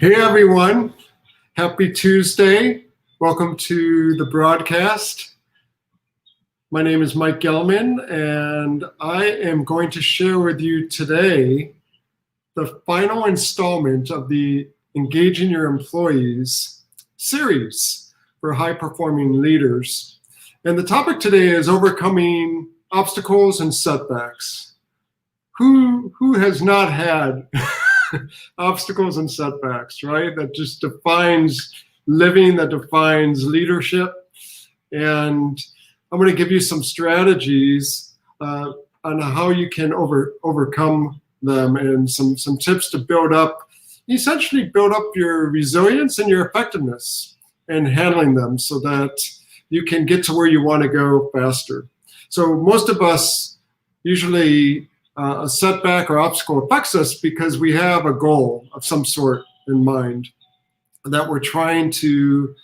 Hey everyone, happy Tuesday. Welcome to the broadcast. My name is Mike Gelman, and I am going to share with you today the final installment of the Engaging Your Employees series for high-performing leaders. And the topic today is overcoming obstacles and setbacks. Who has not had obstacles and setbacks, right? That just defines living, that defines leadership. And I'm going to give you some strategies on how you can overcome them, and some tips to essentially build up your resilience and your effectiveness in handling them so that you can get to where you want to go faster. So most of us usually a setback or obstacle affects us because we have a goal of some sort in mind that we're trying to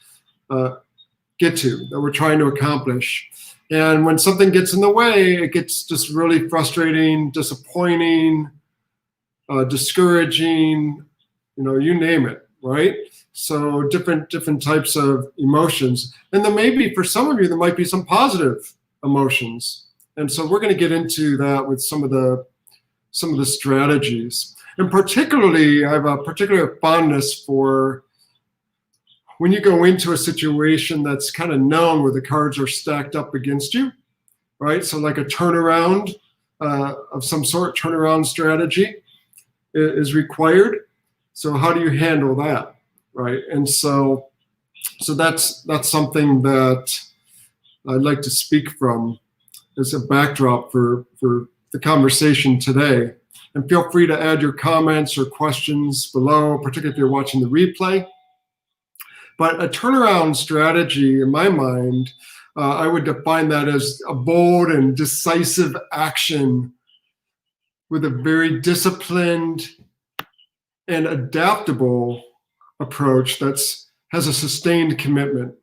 get to, that we're trying to accomplish. And when something gets in the way, it gets just really frustrating, disappointing, discouraging, you name it, right? So different types of emotions. And then maybe for some of you, there might be some positive emotions. And so we're going to get into that with some of the strategies. And particularly, I have a particular fondness for when you go into a situation that's kind of known where the cards are stacked up against you, right? So like a turnaround of some sort, turnaround strategy is required. So how do you handle that, right? And so that's something that I'd like to speak from as a backdrop for the conversation today. And feel free to add your comments or questions below, particularly if you're watching the replay. But a turnaround strategy, in my mind, I would define that as a bold and decisive action with a very disciplined and adaptable approach that has a sustained commitment,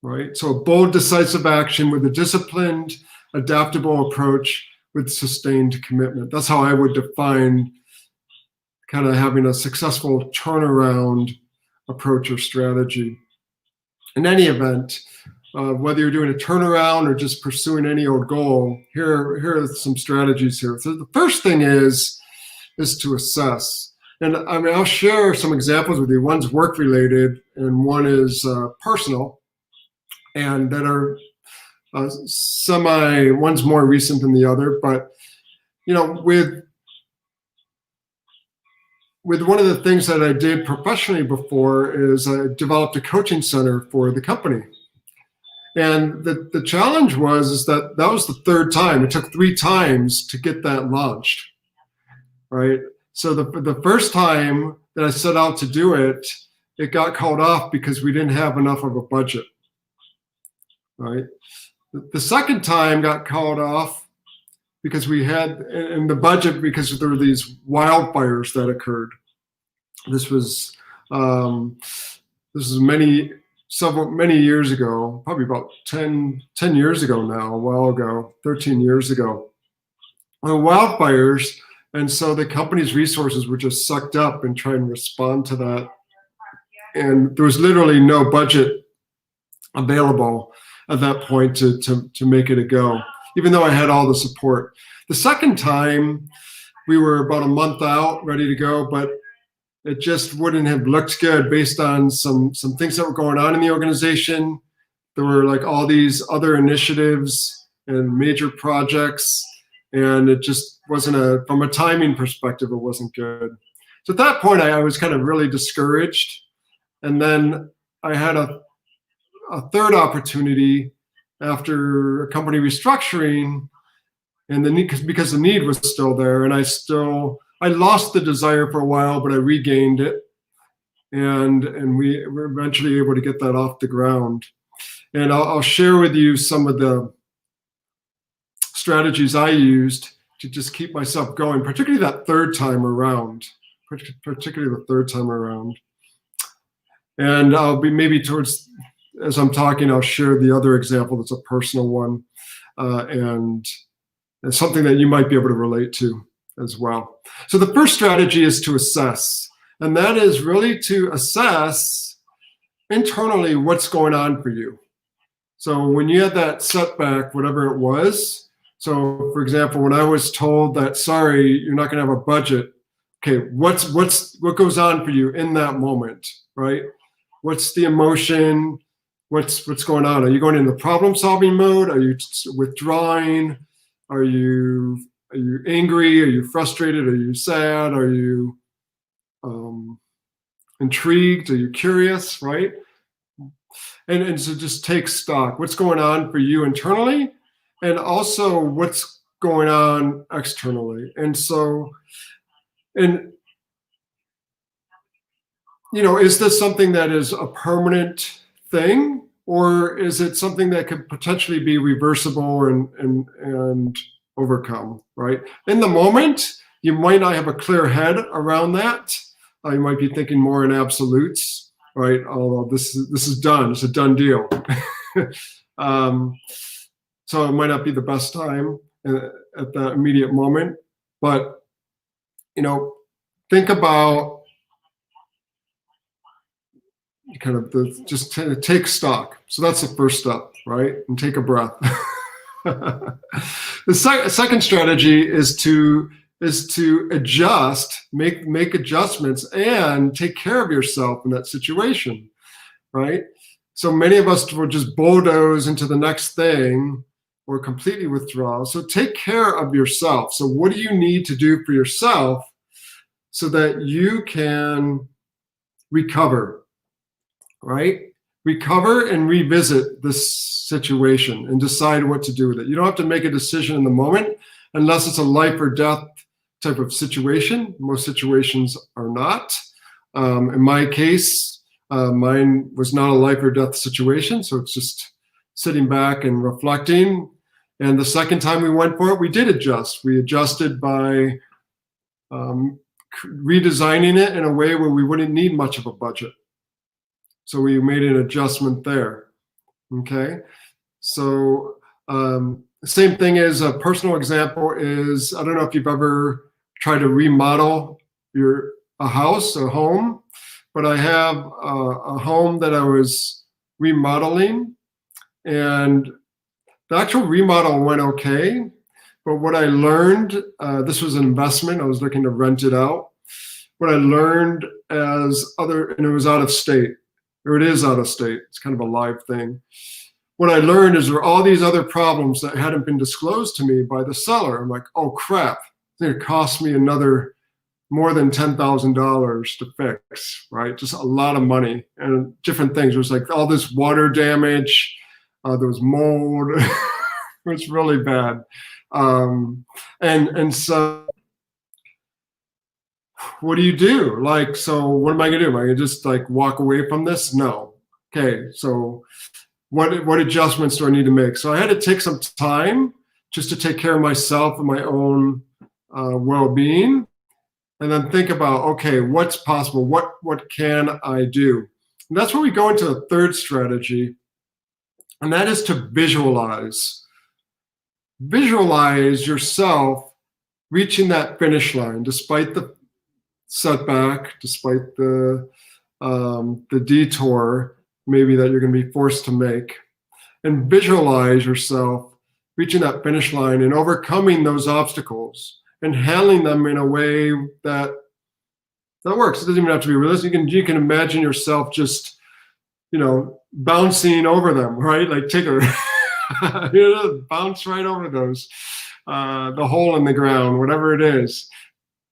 right? So a bold, decisive action with a disciplined, adaptable approach with sustained commitment. That's how I would define kind of having a successful turnaround approach or strategy. In any event, whether you're doing a turnaround or just pursuing any old goal, here are some strategies here. So the first thing is to assess. And I mean, I'll share some examples with you. One's work related and one is personal, and that are one's more recent than the other. But with one of the things that I did professionally before is I developed a coaching center for the company. And the challenge was that was the third time. It took 3 times to get that launched, right? So the first time that I set out to do it, it got called off because we didn't have enough of a budget, right? The second time got called off because we had in the budget because there were these wildfires that occurred. This was many years ago, probably about 10 years ago now, a while ago, 13 years ago. Wildfires, and so the company's resources were just sucked up in trying to respond to that. And there was literally no budget available at that point to make it a go, even though I had all the support. The second time, we were about a month out, ready to go, but it just wouldn't have looked good based on some things that were going on in the organization. There were like all these other initiatives and major projects, and it just wasn't from a timing perspective, it wasn't good. So at that point, I was kind of really discouraged. And then I had a third opportunity after a company restructuring, and because the need was still there, and I lost the desire for a while, but I regained it, and we were eventually able to get that off the ground. And I'll share with you some of the strategies I used to just keep myself going, particularly that third time around. And I'll be maybe as I'm talking, I'll share the other example that's a personal one, and it's something that you might be able to relate to as well. So the first strategy is to assess. And that is really to assess internally what's going on for you. So when you had that setback, whatever it was, so for example, when I was told that, sorry, you're not going to have a budget, okay, what goes on for you in that moment, right? What's the emotion? What's going on? Are you going into problem solving mode? Are you withdrawing? Are you angry? Are you frustrated? Are you sad? Are you intrigued? Are you curious, right? And so just take stock. What's going on for you internally, and also what's going on externally. And so, and is this something that is a permanent thing, or is it something that could potentially be reversible and overcome, right? In the moment, you might not have a clear head around that. You might be thinking more in absolutes, right? Although this is done. It's a done deal. So it might not be the best time at that immediate moment, but think about kind of just take stock. So that's the first step, right? And take a breath. The second strategy is to adjust, make adjustments, and take care of yourself in that situation, right? So many of us will just bulldoze into the next thing or completely withdraw. So take care of yourself. So what do you need to do for yourself so that you can recover, right? Recover and revisit this situation and decide what to do with it. You don't have to make a decision in the moment unless it's a life or death type of situation. Most situations are not. In my case, mine was not a life or death situation, so it's just sitting back and reflecting. And the second time we went for it, we did adjust. We adjusted by redesigning it in a way where we wouldn't need much of a budget. So we made an adjustment there, okay? So same thing as a personal example is, I don't know if you've ever tried to remodel a house, a home, but I have a home that I was remodeling, and the actual remodel went okay. But what I learned, this was an investment, I was looking to rent it out. What I learned and it was out of state, or it is out of state, it's kind of a live thing. What I learned is there were all these other problems that hadn't been disclosed to me by the seller. I'm like, oh crap, it cost me another more than $10,000 to fix, right? Just a lot of money and different things. It was like all this water damage, there was mold, it was really bad. And so what do you do? Like, so what am I gonna do? Am I gonna just like walk away from this? No. Okay, so what adjustments do I need to make? So I had to take some time just to take care of myself and my own well-being, and then think about, okay, what's possible? What can I do? And that's where we go into the third strategy, and that is to visualize. Visualize yourself reaching that finish line, despite the setback, despite the detour maybe that you're going to be forced to make, and visualize yourself reaching that finish line and overcoming those obstacles and handling them in a way that works. It doesn't even have to be realistic. You can imagine yourself just, bouncing over them, right? Like Tigger, bounce right over those, the hole in the ground, whatever it is.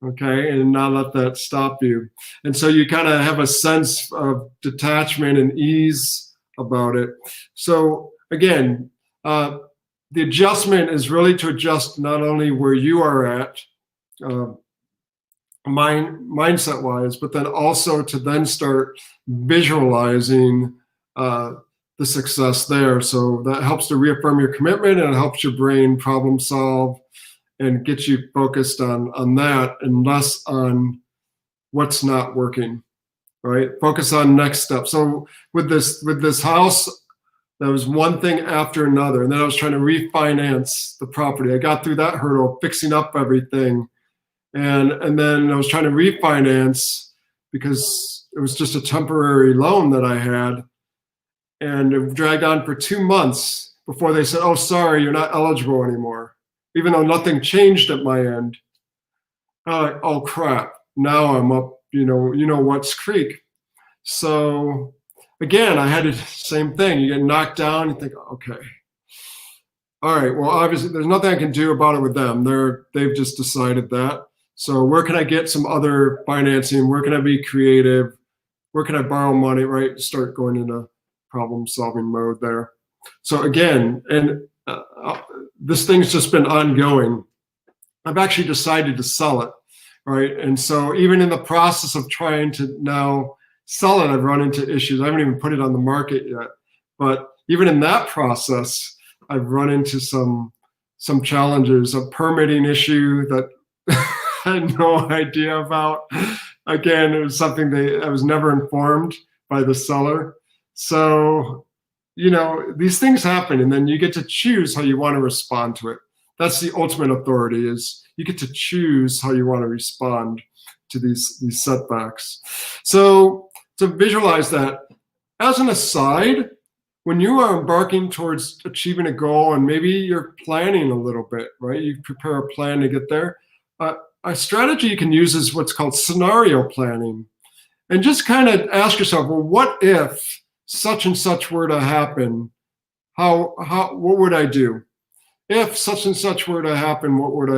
Okay, and not let that stop you. And so you kind of have a sense of detachment and ease about it. So again, the adjustment is really to adjust not only where you are at, mindset-wise, but then also to then start visualizing the success there. So that helps to reaffirm your commitment, and it helps your brain problem solve and get you focused on that and less on what's not working, right? Focus on next step. So with this house, that was one thing after another. And then I was trying to refinance the property. I got through that hurdle, fixing up everything. And then I was trying to refinance, because it was just a temporary loan that I had. And it dragged on for 2 months before they said, oh, sorry, you're not eligible anymore, even though nothing changed at my end. I'm like, oh, crap. Now I'm up, you know what's creek. So again, I had the same thing. You get knocked down, you think, okay. All right, well, obviously there's nothing I can do about it with them. They've just decided that. So where can I get some other financing? Where can I be creative? Where can I borrow money, right? Start going into problem solving mode there. So again, and this thing's just been ongoing. I've actually decided to sell it, right? And so even in the process of trying to now sell it, I've run into issues. I haven't even put it on the market yet. But even in that process, I've run into some challenges, a permitting issue that I had no idea about. Again, it was something I was never informed by the seller. So, these things happen, and then you get to choose how you want to respond to it. That's the ultimate authority, is you get to choose how you want to respond to these setbacks. So to visualize that, as an aside, when you are embarking towards achieving a goal, and maybe you're planning a little bit, right? You prepare a plan to get there. A strategy you can use is what's called scenario planning. And just kind of ask yourself, well, what if such and such were to happen? What would I do? If such and such were to happen, what would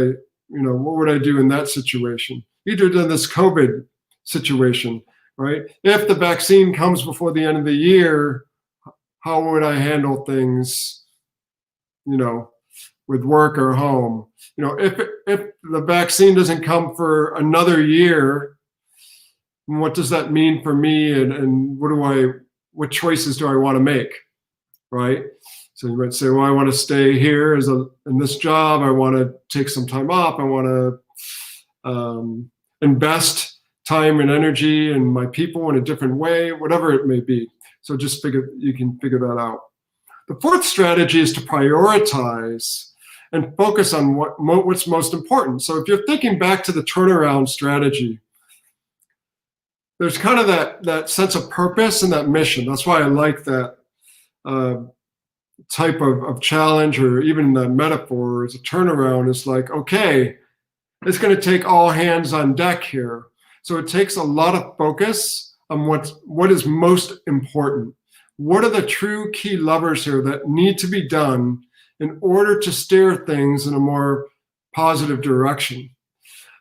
I do in that situation? Either in this COVID situation, right? If the vaccine comes before the end of the year, how would I handle things, with work or home? If the vaccine doesn't come for another year, what does that mean for me? And what choices do I want to make, right? So you might say, well, I want to stay here in this job. I want to take some time off. I want to invest time and energy in my people in a different way, whatever it may be. So you can figure that out. The fourth strategy is to prioritize and focus on what's most important. So if you're thinking back to the turnaround strategy, there's kind of that sense of purpose and that mission. That's why I like that type of challenge, or even the metaphor as a turnaround. Is like, okay, it's going to take all hands on deck here. So it takes a lot of focus on what is most important. What are the true key levers here that need to be done in order to steer things in a more positive direction?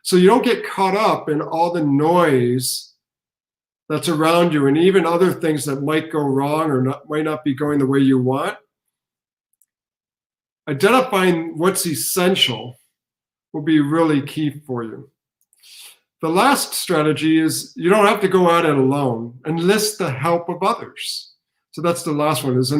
So you don't get caught up in all the noise that's around you, and even other things that might go wrong or might not be going the way you want. Identifying what's essential will be really key for you. The last strategy is you don't have to go at it alone. Enlist the help of others. So that's the last one, is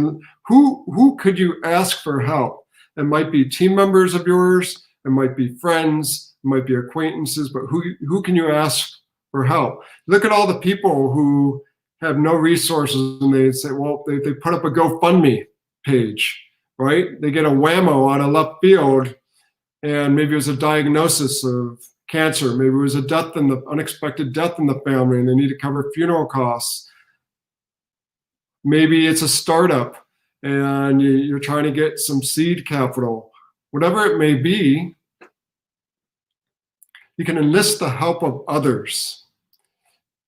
who could you ask for help? It might be team members of yours, it might be friends, it might be acquaintances, but who can you ask for help? Look at all the people who have no resources, and they say, well, they put up a GoFundMe page, right? They get a whammo out of left field, and maybe it was a diagnosis of cancer, maybe it was unexpected death in the family, and they need to cover funeral costs. Maybe it's a startup, and you're trying to get some seed capital. Whatever it may be, you can enlist the help of others,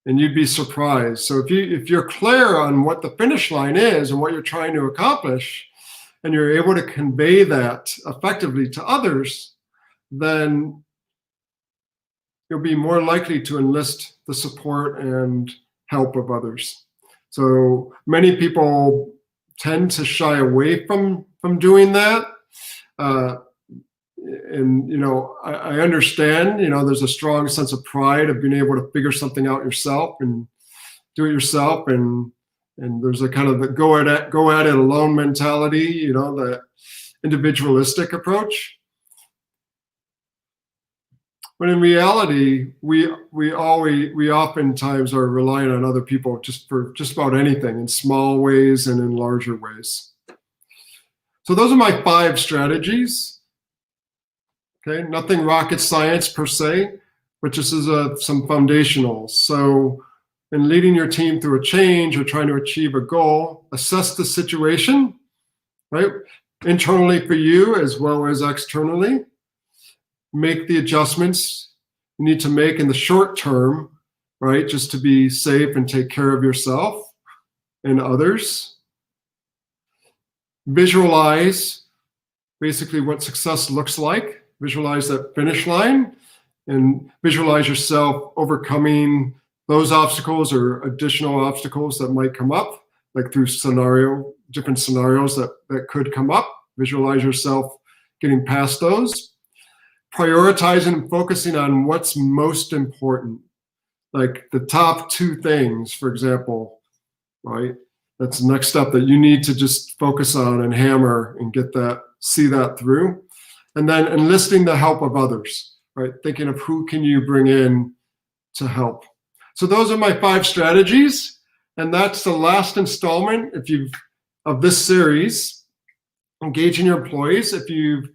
and you'd be surprised. So if you're clear on what the finish line is and what you're trying to accomplish, and you're able to convey that effectively to others, then you'll be more likely to enlist the support and help of others. So many people tend to shy away from doing that. And I understand, there's a strong sense of pride of being able to figure something out yourself and do it yourself, and there's a kind of the go at it alone mentality, the individualistic approach. But in reality, we oftentimes are relying on other people for just about anything, in small ways and in larger ways. So those are my 5 strategies. Okay, nothing rocket science per se, but just as some foundationals. So and leading your team through a change or trying to achieve a goal, assess the situation, right? Internally for you as well as externally. Make the adjustments you need to make in the short term, right? Just to be safe and take care of yourself and others. Visualize basically what success looks like. Visualize that finish line and visualize yourself overcoming those obstacles or additional obstacles that might come up, like through different scenarios that could come up. Visualize yourself getting past those. Prioritizing and focusing on what's most important, like the top 2 things, for example, right? That's the next step that you need to just focus on and hammer and see that through. And then enlisting the help of others, right? Thinking of who can you bring in to help. So those are my 5 strategies. And that's the last installment of this series, Engaging Your Employees. If you've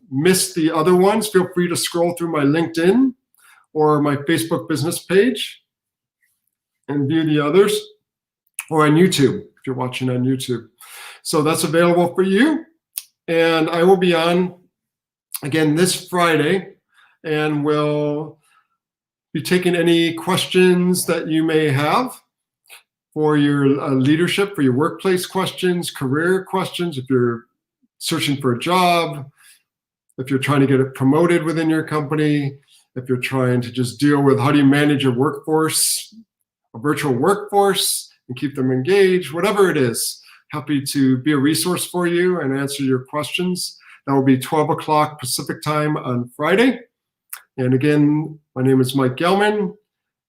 missed the other ones, feel free to scroll through my LinkedIn or my Facebook business page and view the others, or on YouTube, if you're watching on YouTube. So that's available for you. And I will be on again this Friday, and we'll be taking any questions that you may have for your leadership, for your workplace questions, career questions, if you're searching for a job, if you're trying to get it promoted within your company, if you're trying to just deal with how do you manage your workforce, a virtual workforce, and keep them engaged, whatever it is. Happy to be a resource for you and answer your questions. That will be 12 o'clock Pacific time on Friday. And again, my name is Mike Gelman,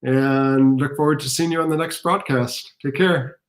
and look forward to seeing you on the next broadcast. Take care.